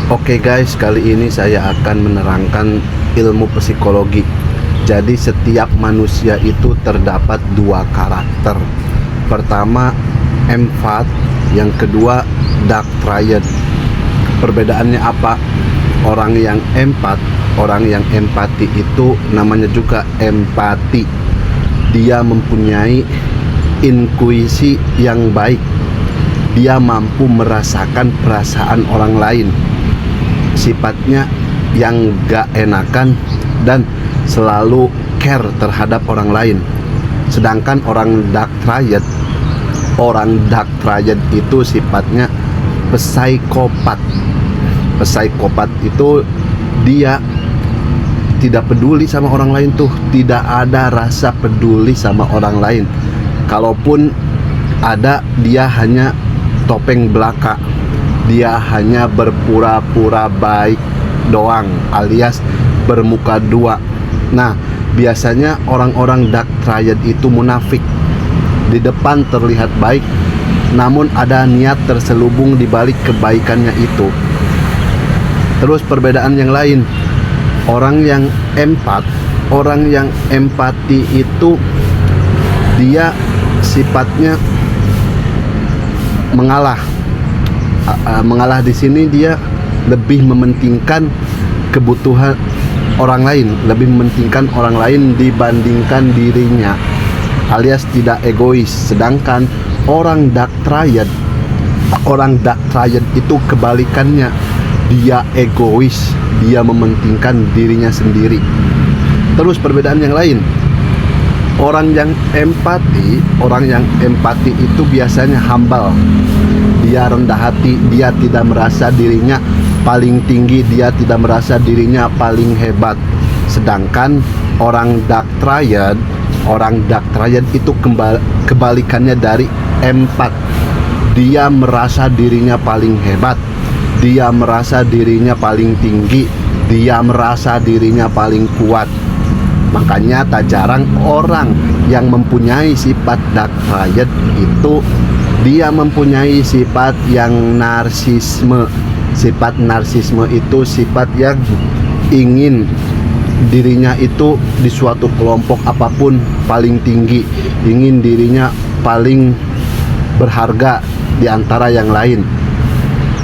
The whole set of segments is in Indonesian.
Oke guys, kali ini saya akan menerangkan ilmu psikologi. Jadi setiap manusia itu terdapat dua karakter. Pertama, empat. Yang kedua, dark triad. Perbedaannya apa? Orang yang empat, orang yang empati itu namanya juga empati. Dia mempunyai intuisi yang baik. Dia mampu merasakan perasaan orang lain. Sifatnya yang gak enakan dan selalu care terhadap orang lain. Sedangkan orang dark triad itu sifatnya psikopat. Psikopat itu dia tidak peduli sama orang lain tuh, tidak ada rasa peduli sama orang lain. Kalaupun ada, dia hanya topeng belaka. Dia hanya berpura-pura baik doang, alias bermuka dua. Nah, biasanya orang-orang dark triad itu munafik. Di depan terlihat baik, namun ada niat terselubung di balik kebaikannya itu. Terus perbedaan yang lain, orang yang empati itu dia sifatnya mengalah di sini. Dia lebih mementingkan kebutuhan orang lain, lebih mementingkan orang lain dibandingkan dirinya, alias tidak egois. Sedangkan orang dark triad itu kebalikannya, dia egois, dia mementingkan dirinya sendiri. Terus perbedaan yang lain, orang yang empati itu biasanya humble. Dia rendah hati, dia tidak merasa dirinya paling tinggi, dia tidak merasa dirinya paling hebat. Sedangkan orang dark triad itu kebalikannya dari empat. Dia merasa dirinya paling hebat, dia merasa dirinya paling tinggi, dia merasa dirinya paling kuat. Makanya tak jarang orang yang mempunyai sifat dark triad itu dia mempunyai sifat yang narsisme. Sifat narsisme itu sifat yang ingin dirinya itu di suatu kelompok apapun paling tinggi, ingin dirinya paling berharga di antara yang lain.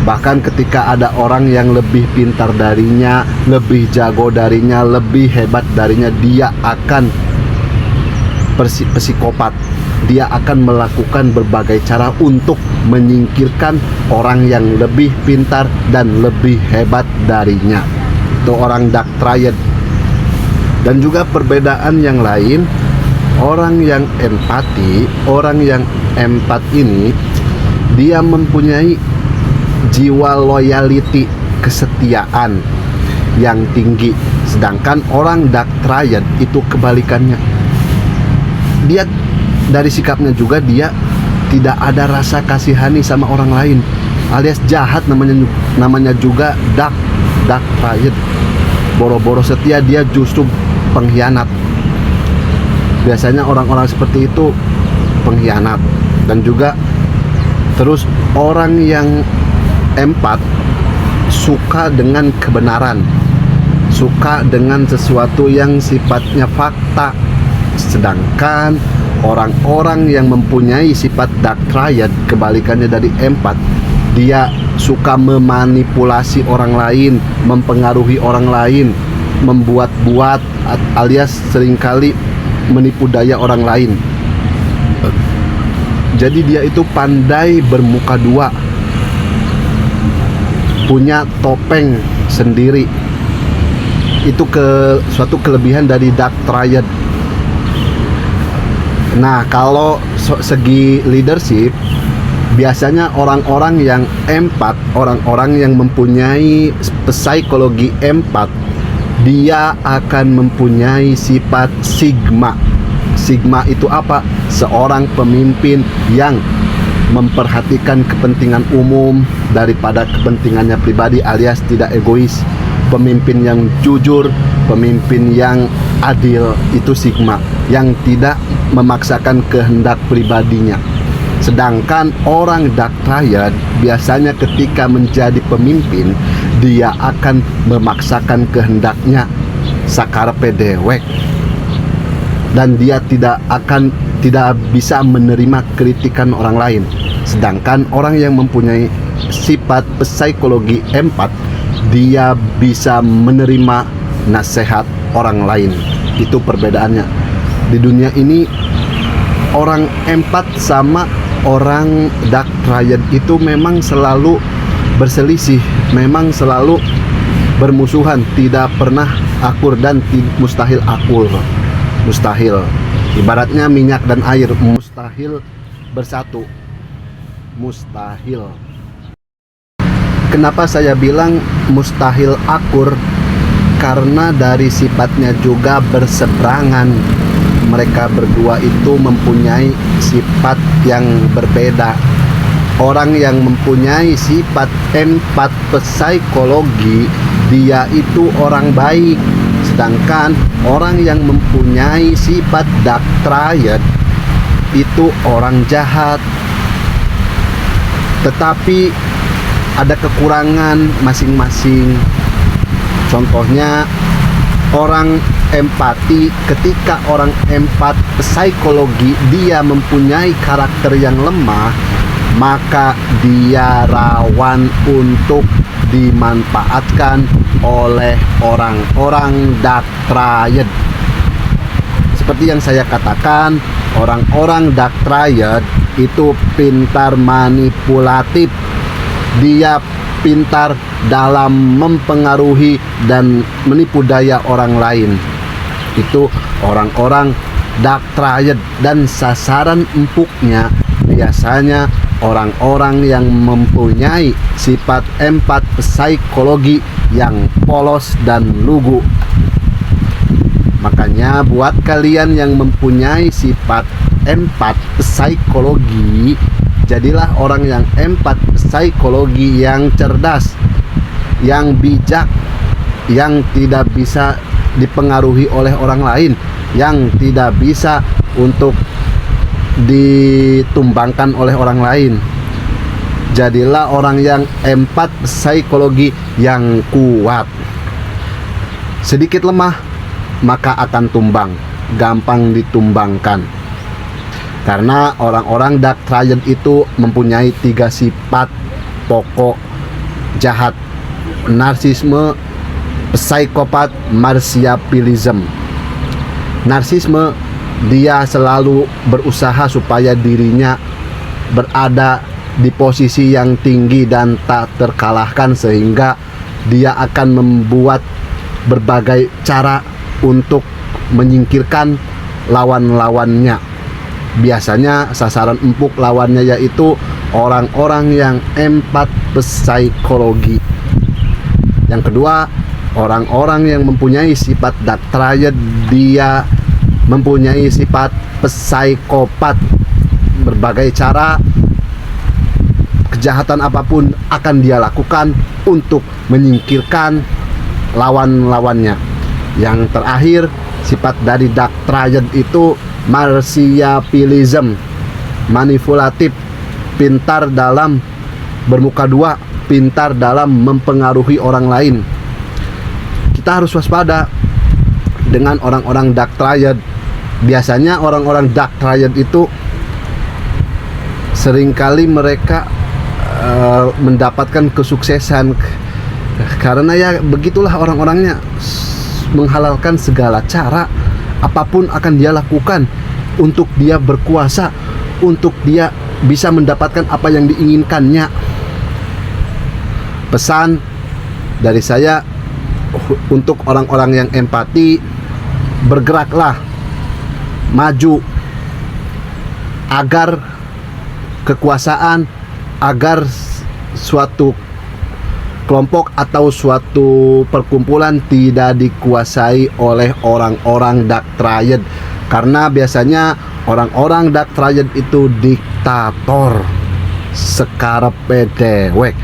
Bahkan ketika ada orang yang lebih pintar darinya, lebih jago darinya, lebih hebat darinya, dia akan psikopat. Dia akan melakukan berbagai cara untuk menyingkirkan orang yang lebih pintar dan lebih hebat darinya. Itu orang dark triad. Dan juga perbedaan yang lain, orang yang empat ini dia mempunyai jiwa loyalty, kesetiaan yang tinggi. Sedangkan orang dark triad itu kebalikannya. Dia dari sikapnya juga, dia tidak ada rasa kasihani sama orang lain, alias jahat. Namanya juga dark triad. Boro-boro setia, dia justru pengkhianat. Biasanya orang-orang seperti itu pengkhianat. Dan juga terus orang yang empat suka dengan kebenaran, suka dengan sesuatu yang sifatnya fakta. Sedangkan orang-orang yang mempunyai sifat dark triad kebalikannya dari empat, dia suka memanipulasi orang lain, mempengaruhi orang lain, membuat-buat, alias seringkali menipu daya orang lain. Jadi dia itu pandai bermuka dua, punya topeng sendiri. Itu suatu kelebihan dari dark triad. Nah, kalau segi leadership, biasanya orang-orang yang empat, orang-orang yang mempunyai psikologi empat, dia akan mempunyai sifat sigma. Sigma itu apa? Seorang pemimpin yang memperhatikan kepentingan umum daripada kepentingannya pribadi, alias tidak egois. Pemimpin yang jujur, pemimpin yang adil, itu sigma, yang tidak memaksakan kehendak pribadinya. Sedangkan orang dark triad biasanya ketika menjadi pemimpin, dia akan memaksakan kehendaknya sakarepe dewek, dan dia tidak bisa menerima kritikan orang lain. Sedangkan orang yang mempunyai sifat psikologi empat, dia bisa menerima nasihat orang lain. Itu perbedaannya. Di dunia ini orang empat sama orang dark triad itu memang selalu berselisih, memang selalu bermusuhan, tidak pernah akur dan mustahil akur. Mustahil. Ibaratnya minyak dan air, mustahil bersatu. Mustahil. Kenapa saya bilang mustahil akur? Karena dari sifatnya juga berseberangan. Mereka berdua itu mempunyai sifat yang berbeda. Orang yang mempunyai sifat empat psikologi, dia itu orang baik. Sedangkan orang yang mempunyai sifat dark triad itu orang jahat. Tetapi ada kekurangan masing-masing. Contohnya orang empati, ketika orang empat psikologi dia mempunyai karakter yang lemah, maka dia rawan untuk dimanfaatkan oleh orang-orang dark triad. Seperti yang saya katakan, orang-orang dark triad itu pintar manipulatif. Dia pintar dalam mempengaruhi dan menipu daya orang lain. Itu orang-orang dark triad, dan sasaran empuknya biasanya orang-orang yang mempunyai sifat empat psikologi yang polos dan lugu. Makanya buat kalian yang mempunyai sifat empat psikologi, jadilah orang yang empat psikologi yang cerdas, yang bijak, yang tidak bisa dipengaruhi oleh orang lain, yang tidak bisa untuk ditumbangkan oleh orang lain. Jadilah orang yang empat psikologi yang kuat. Sedikit lemah, maka akan tumbang, gampang ditumbangkan. Karena orang-orang dark triad itu mempunyai 3 sifat pokok jahat: narsisme, psikopat, marsiapilism. Narsisme, dia selalu berusaha supaya dirinya berada di posisi yang tinggi dan tak terkalahkan, sehingga dia akan membuat berbagai cara untuk menyingkirkan lawan-lawannya. Biasanya sasaran empuk lawannya yaitu orang-orang yang empat psikologi. Yang kedua, orang-orang yang mempunyai sifat dark triad, dia mempunyai sifat psikopat. Berbagai cara, kejahatan apapun akan dia lakukan untuk menyingkirkan lawan-lawannya. Yang terakhir, sifat dari dark triad itu marsiapilism, manipulatif, pintar dalam bermuka dua, pintar dalam mempengaruhi orang lain. Kita harus waspada dengan orang-orang dark triad. Biasanya orang-orang dark triad itu seringkali mereka mendapatkan kesuksesan karena ya begitulah orang-orangnya, menghalalkan segala cara, apapun akan dia lakukan untuk dia berkuasa, untuk dia bisa mendapatkan apa yang diinginkannya. Pesan dari saya untuk orang-orang yang empati, bergeraklah maju agar kekuasaan, agar suatu kelompok atau suatu perkumpulan tidak dikuasai oleh orang-orang dark triad. Karena biasanya orang-orang dark triad itu diktator sekarepe dewek.